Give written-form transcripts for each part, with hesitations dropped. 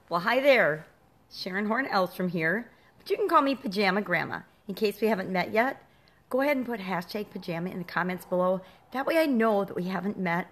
Well, hi there. Sharon Horne-Ellstrom here, but you can call me Pajama Grandma. In case we haven't met yet, go ahead and put hashtag pajama in the comments below. That way I know that we haven't met,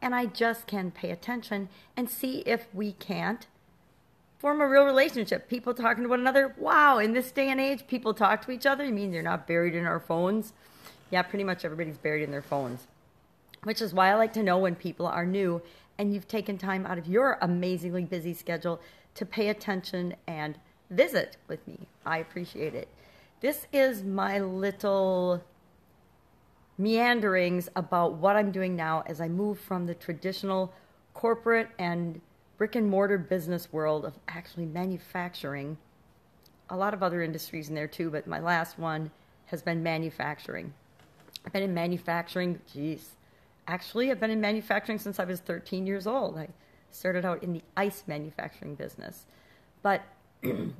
and I just can pay attention and see if we can't form a real relationship. People talking to one another. Wow, in this day and age, people talk to each other. You mean they're not buried in our phones? Yeah, pretty much everybody's buried in their phones, which is why I like to know when people are new and you've taken time out of your amazingly busy schedule to pay attention and visit with me. I appreciate it. This is my little meanderings about what I'm doing now as I move from the traditional corporate and brick and mortar business world of actually manufacturing. A lot of other industries in there too, but my last one has been manufacturing. I've been in manufacturing, actually, I've been in manufacturing since I was 13 years old. I started out in the ice manufacturing business. But what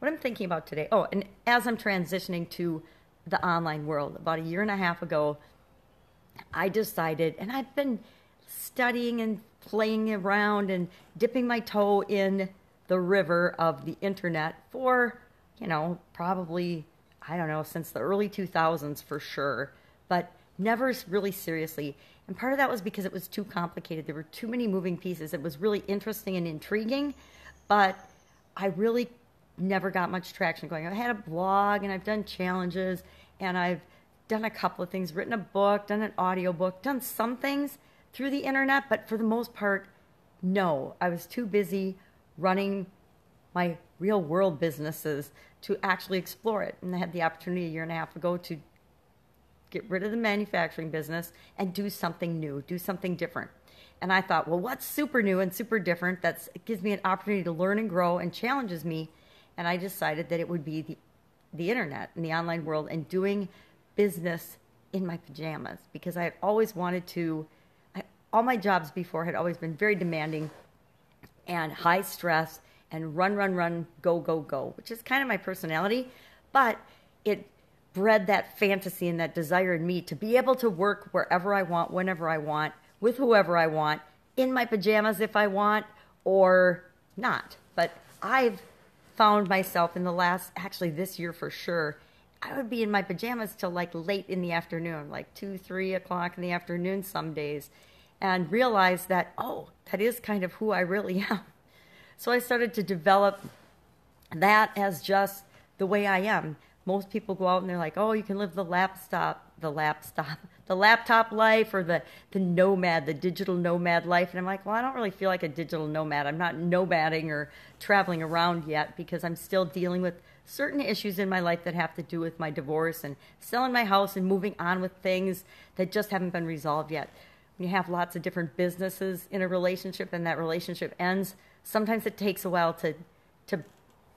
I'm thinking about today, and as I'm transitioning to the online world, about a year and a half ago, I decided, and I've been studying and playing around and dipping my toe in the river of the internet for, probably, since the early 2000s for sure, but never really seriously. And part of that was because it was too complicated. There were too many moving pieces. It was really interesting and intriguing, but I really never got much traction going. I had a blog and I've done challenges and I've done a couple of things, written a book, done an audio book, done some things through the internet, but for the most part, no. I was too busy running my real world businesses to actually explore it. And I had the opportunity a year and a half ago to get rid of the manufacturing business and do something new, do something different. And I thought, well, what's super new and super different? It gives me an opportunity to learn and grow and challenges me. And I decided that it would be the internet and the online world and doing business in my pajamas, because I had always wanted to. All my jobs before had always been very demanding and high stress and run, go, go, go, which is kind of my personality, but it bred that fantasy and that desire in me to be able to work wherever I want, whenever I want, with whoever I want, in my pajamas if I want, or not. But I've found myself in the last, actually this year for sure, I would be in my pajamas till like late in the afternoon, like 2, 3 o'clock in the afternoon some days, and realized that, that is kind of who I really am. So I started to develop that as just the way I am. Most people go out and they're like, you can live the laptop life, or the nomad, the digital nomad life. And I'm like, well, I don't really feel like a digital nomad. I'm not nomading or traveling around yet because I'm still dealing with certain issues in my life that have to do with my divorce and selling my house and moving on with things that just haven't been resolved yet. When you have lots of different businesses in a relationship and that relationship ends, sometimes it takes a while to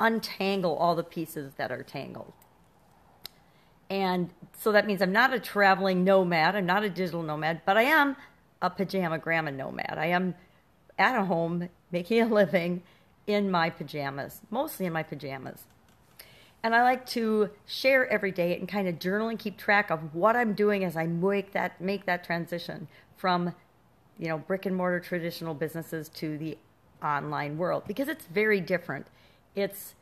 untangle all the pieces that are tangled. And so that means I'm not a traveling nomad. I'm not a digital nomad, but I am a pajama grandma nomad. I am at home making a living in my pajamas, mostly in my pajamas. And I like to share every day and kind of journal and keep track of what I'm doing as I make that transition from, brick and mortar traditional businesses to the online world, because it's very different. It's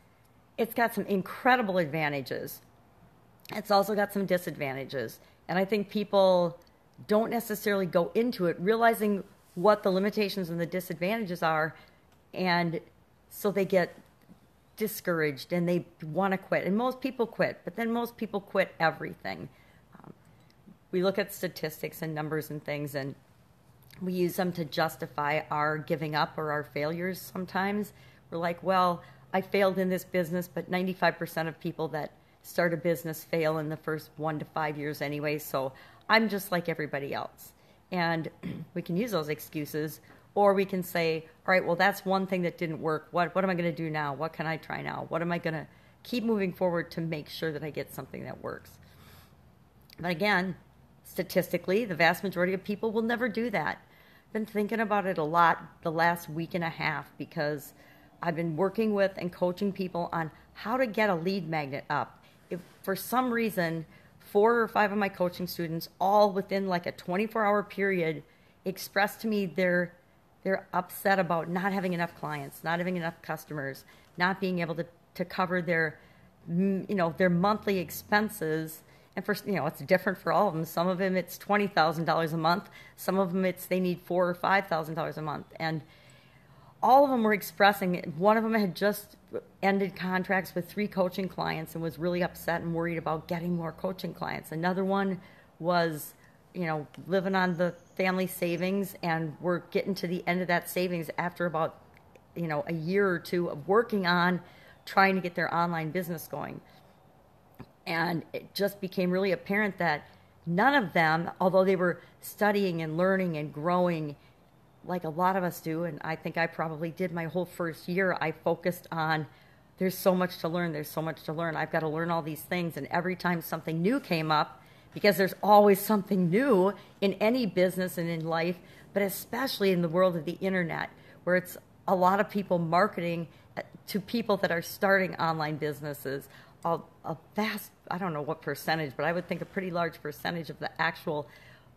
got some incredible advantages. It's also got some disadvantages. And I think people don't necessarily go into it realizing what the limitations and the disadvantages are. And so they get discouraged and they want to quit. And most people quit, but then most people quit everything. We look at statistics and numbers and things, and we use them to justify our giving up or our failures sometimes. We're like, well, I failed in this business, but 95% of people that start a business fail in the first 1 to 5 years anyway, so I'm just like everybody else. And we can use those excuses, or we can say, all right, well, that's one thing that didn't work. What am I going to do now? What can I try now? What am I going to keep moving forward to make sure that I get something that works? But again, statistically, the vast majority of people will never do that. I've been thinking about it a lot the last week and a half, because I've been working with and coaching people on how to get a lead magnet up. If for some reason 4 or 5 of my coaching students, all within like a 24-hour period, expressed to me their They're upset about not having enough clients, not having enough customers, not being able to cover their, their monthly expenses. And for, it's different for all of them. Some of them it's $20,000 a month. Some of them they need $4,000 or $5,000 a month. And all of them were expressing it. One of them had just ended contracts with 3 coaching clients and was really upset and worried about getting more coaching clients. Another one was, living on the family savings, and we're getting to the end of that savings after about, a year or two of working on trying to get their online business going. And it just became really apparent that none of them, although they were studying and learning and growing like a lot of us do, and I think I probably did my whole first year, I focused on there's so much to learn, I've got to learn all these things. And every time something new came up, because there's always something new in any business and in life, but especially in the world of the internet, where it's a lot of people marketing to people that are starting online businesses. A vast, I don't know what percentage, but I would think a pretty large percentage of the actual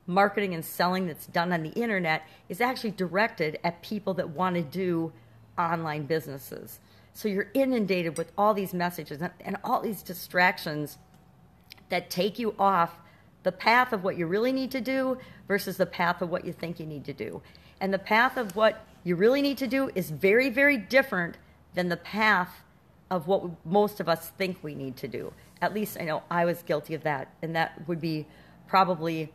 marketing and selling that's done on the internet is actually directed at people that want to do online businesses. So you're inundated with all these messages and all these distractions that take you off the path of what you really need to do versus the path of what you think you need to do. And the path of what you really need to do is very, very different than the path of what most of us think we need to do. At least I know I was guilty of that. And that would be probably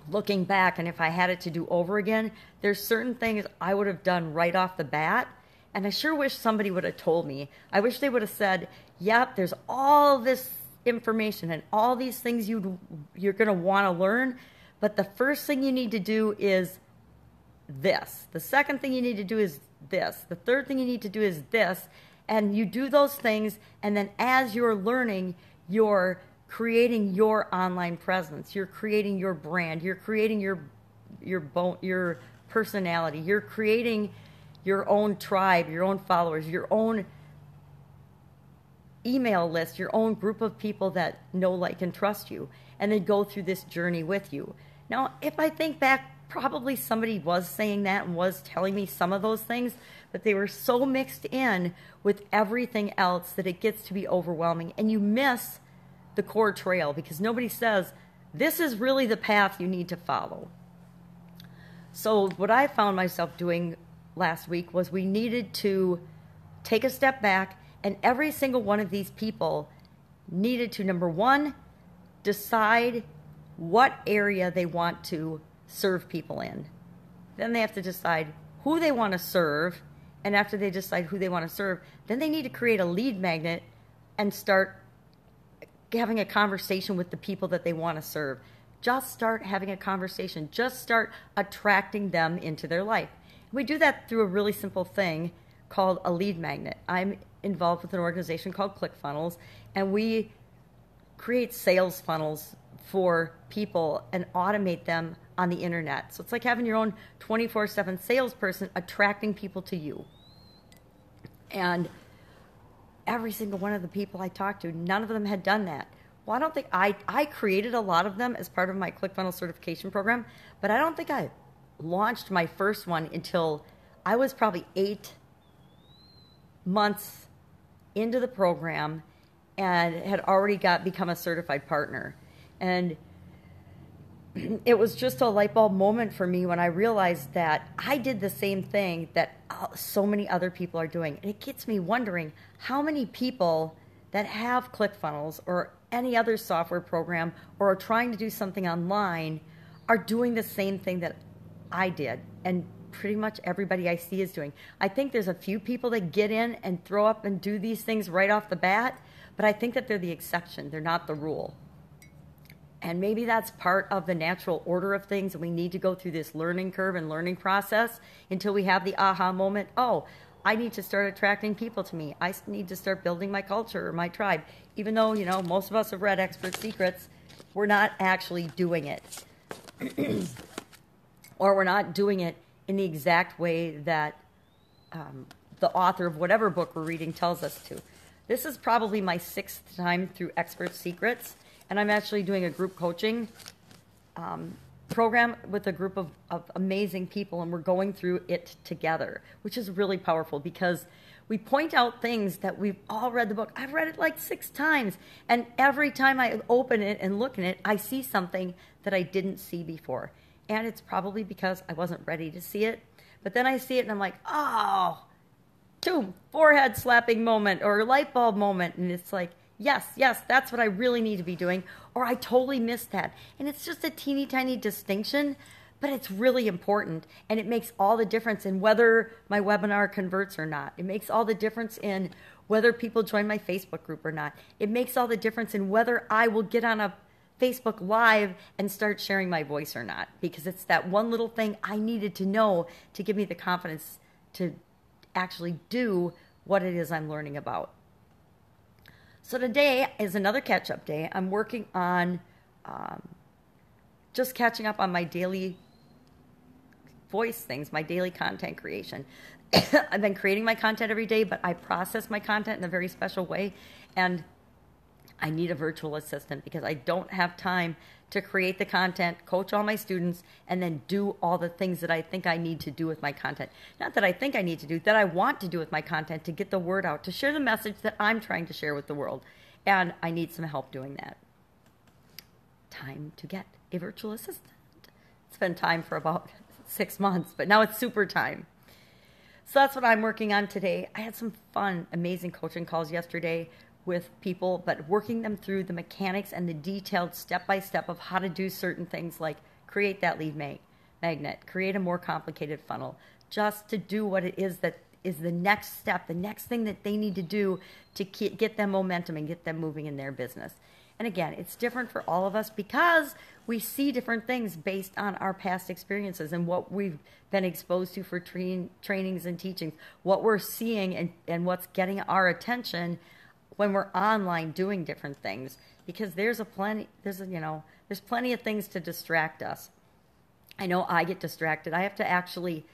looking back, and if I had it to do over again, there's certain things I would have done right off the bat. And I sure wish somebody would have told me. I wish they would have said, yep, there's all this information and all these things you're going to want to learn, but the first thing you need to do is this. The second thing you need to do is this. The third thing you need to do is this. And you do those things, and then as you're learning, you're creating your online presence. You're creating your brand. You're creating your personality. You're creating your own tribe, your own followers, your own email list, your own group of people that know, like, and trust you, and then go through this journey with you. Now, if I think back, probably somebody was saying that and was telling me some of those things, but they were so mixed in with everything else that it gets to be overwhelming, and you miss the core trail because nobody says, this is really the path you need to follow. So what I found myself doing last week was we needed to take a step back, and every single one of these people needed to, number one, decide what area they want to serve people in. Then they have to decide who they want to serve, and after they decide who they want to serve, then they need to create a lead magnet and start having a conversation with the people that they want to serve. Just start having a conversation. Just start attracting them into their life. We do that through a really simple thing called a lead magnet. I'm involved with an organization called ClickFunnels, and we create sales funnels for people and automate them on the internet. So it's like having your own 24/7 salesperson attracting people to you. And every single one of the people I talked to, none of them had done that. Well, I don't think I created a lot of them as part of my ClickFunnels certification program, but I don't think I launched my first one until I was probably 8 months into the program and had already become a certified partner. And it was just a light bulb moment for me when I realized that I did the same thing that so many other people are doing. And it gets me wondering how many people that have ClickFunnels or any other software program or are trying to do something online are doing the same thing that I did. And pretty much everybody I see is doing. I think there's a few people that get in and throw up and do these things right off the bat, but I think that they're the exception. They're not the rule. And maybe that's part of the natural order of things, and we need to go through this learning curve and learning process until we have the aha moment. Oh, I need to start attracting people to me. I need to start building my culture or my tribe. Even though, most of us have read Expert Secrets, we're not actually doing it. Or we're not doing it in the exact way that the author of whatever book we're reading tells us to. This is probably my 6th time through Expert Secrets, and I'm actually doing a group coaching program with a group of amazing people, and we're going through it together, which is really powerful because we point out things that we've all read the book. I've read it like 6 times, and every time I open it and look in it, I see something that I didn't see before. And it's probably because I wasn't ready to see it. But then I see it and I'm like, oh, boom, forehead slapping moment or light bulb moment. And it's like, yes, that's what I really need to be doing. Or I totally missed that. And it's just a teeny tiny distinction, but it's really important. And it makes all the difference in whether my webinar converts or not. It makes all the difference in whether people join my Facebook group or not. It makes all the difference in whether I will get on a Facebook Live and start sharing my voice or not. Because it's that one little thing I needed to know to give me the confidence to actually do what it is I'm learning about. So today is another catch-up day. I'm working on just catching up on my daily voice things, my daily content creation. I've been creating my content every day, but I process my content in a very special way, and I need a virtual assistant because I don't have time to create the content, coach all my students, and then do all the things that I think I need to do with my content. Not that I think I need to do, that I want to do with my content to get the word out, to share the message that I'm trying to share with the world. And I need some help doing that. Time to get a virtual assistant. It's been time for about 6 months, but now it's super time. So that's what I'm working on today. I had some fun, amazing coaching calls yesterday with people, but working them through the mechanics and the detailed step-by-step of how to do certain things like create that lead magnet, create a more complicated funnel, just to do what it is that is the next step, the next thing that they need to do to get them momentum and get them moving in their business. And again, it's different for all of us because we see different things based on our past experiences and what we've been exposed to for trainings and teachings, what we're seeing and what's getting our attention when we're online doing different things, because there's plenty of things to distract us. I know I get distracted. I have to actually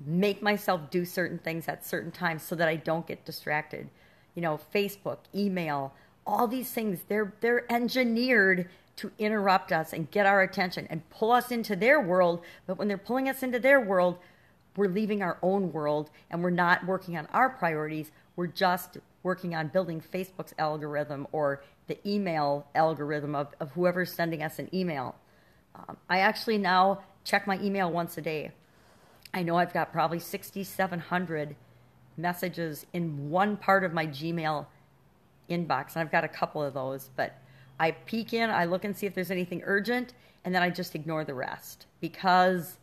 make myself do certain things at certain times so that I don't get distracted. Facebook, email, all these things, they're engineered to interrupt us and get our attention and pull us into their world. But when they're pulling us into their world, we're leaving our own world and we're not working on our priorities. We're just working on building Facebook's algorithm or the email algorithm of whoever's sending us an email. I actually now check my email once a day. I know I've got probably 6,700 messages in one part of my Gmail inbox, and I've got a couple of those, but I peek in, I look and see if there's anything urgent, and then I just ignore the rest because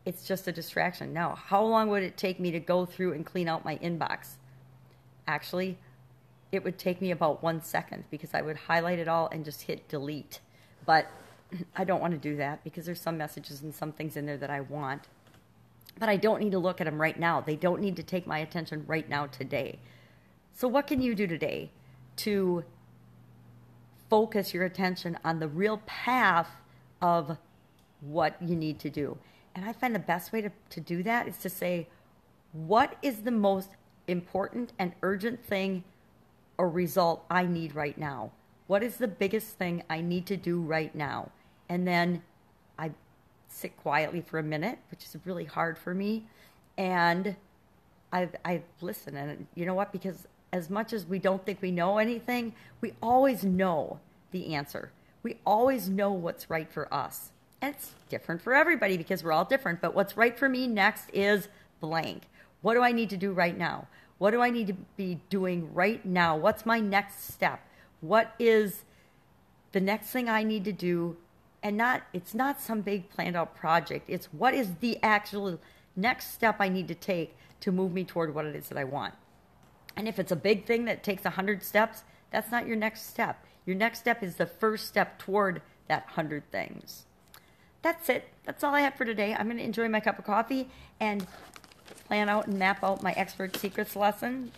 it's just a distraction. Now, how long would it take me to go through and clean out my inbox? Actually, it would take me about 1 second because I would highlight it all and just hit delete. But I don't want to do that because there's some messages and some things in there that I want. But I don't need to look at them right now. They don't need to take my attention right now today. So what can you do today to focus your attention on the real path of what you need to do? And I find the best way to do that is to say, what is the most important and urgent thing or result I need right now? What is the biggest thing I need to do right now? And then I sit quietly for a minute, which is really hard for me, and I listen. And you know what? Because as much as we don't think we know anything, we always know the answer. We always know what's right for us. And it's different for everybody because we're all different. But what's right for me next is blank. What do I need to do right now? What do I need to be doing right now? What's my next step? What is the next thing I need to do? And it's not some big planned out project. It's what is the actual next step I need to take to move me toward what it is that I want. And if it's a big thing that takes 100 steps, that's not your next step. Your next step is the first step toward that 100 things. That's it. That's all I have for today. I'm going to enjoy my cup of coffee and plan out and map out my Expert Secrets lesson,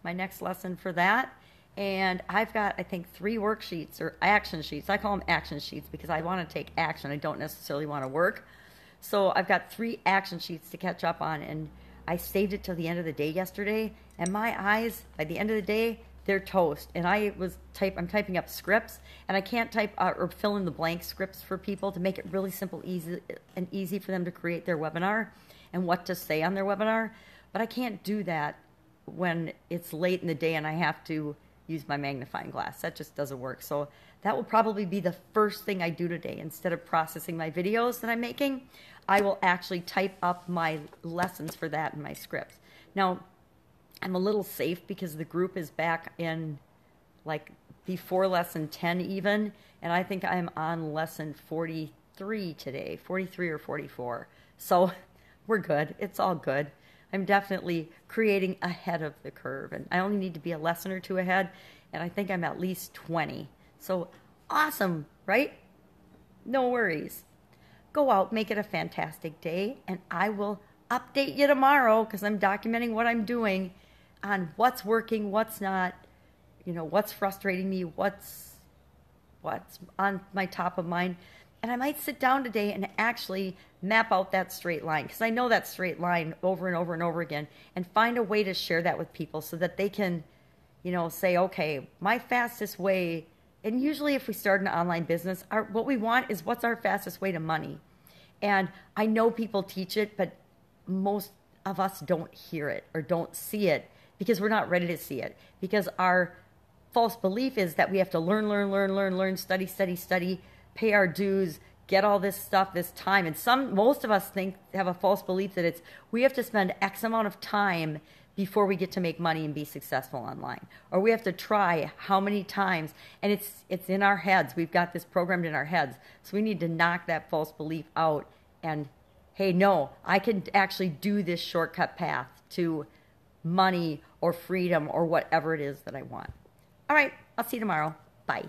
my next lesson for that. And I've got, I think, 3 worksheets or action sheets. I call them action sheets because I want to take action. I don't necessarily want to work. So I've got 3 action sheets to catch up on. And I saved it till the end of the day yesterday. And my eyes, by the end of the day, they're toast. And I'm typing up scripts, and I can't type or fill in the blank scripts for people to make it really simple, easy for them to create their webinar and what to say on their webinar. But I can't do that when it's late in the day and I have to use my magnifying glass. That just doesn't work. So that will probably be the first thing I do today. Instead of processing my videos that I'm making, I will actually type up my lessons for that in my scripts. Now, I'm a little safe because the group is back in like before lesson 10 even, and I think I'm on lesson 43 today, 43 or 44. So we're good. It's all good. I'm definitely creating ahead of the curve, and I only need to be a lesson or two ahead, and I think I'm at least 20. So awesome, right? No worries. Go out, make it a fantastic day, and I will update you tomorrow because I'm documenting what I'm doing on what's working, what's not, what's frustrating me, what's on my top of mind. And I might sit down today and actually map out that straight line, because I know that straight line over and over and over again, and find a way to share that with people so that they can, say, okay, my fastest way. And usually if we start an online business, what we want is what's our fastest way to money. And I know people teach it, but most of us don't hear it or don't see it because we're not ready to see it. Because our false belief is that we have to learn, study, pay our dues, get all this stuff, this time. And most of us have a false belief that we have to spend X amount of time before we get to make money and be successful online. Or we have to try how many times. And it's in our heads. We've got this programmed in our heads. So we need to knock that false belief out and, hey, no, I can actually do this shortcut path to money or freedom or whatever it is that I want. All right, I'll see you tomorrow. Bye.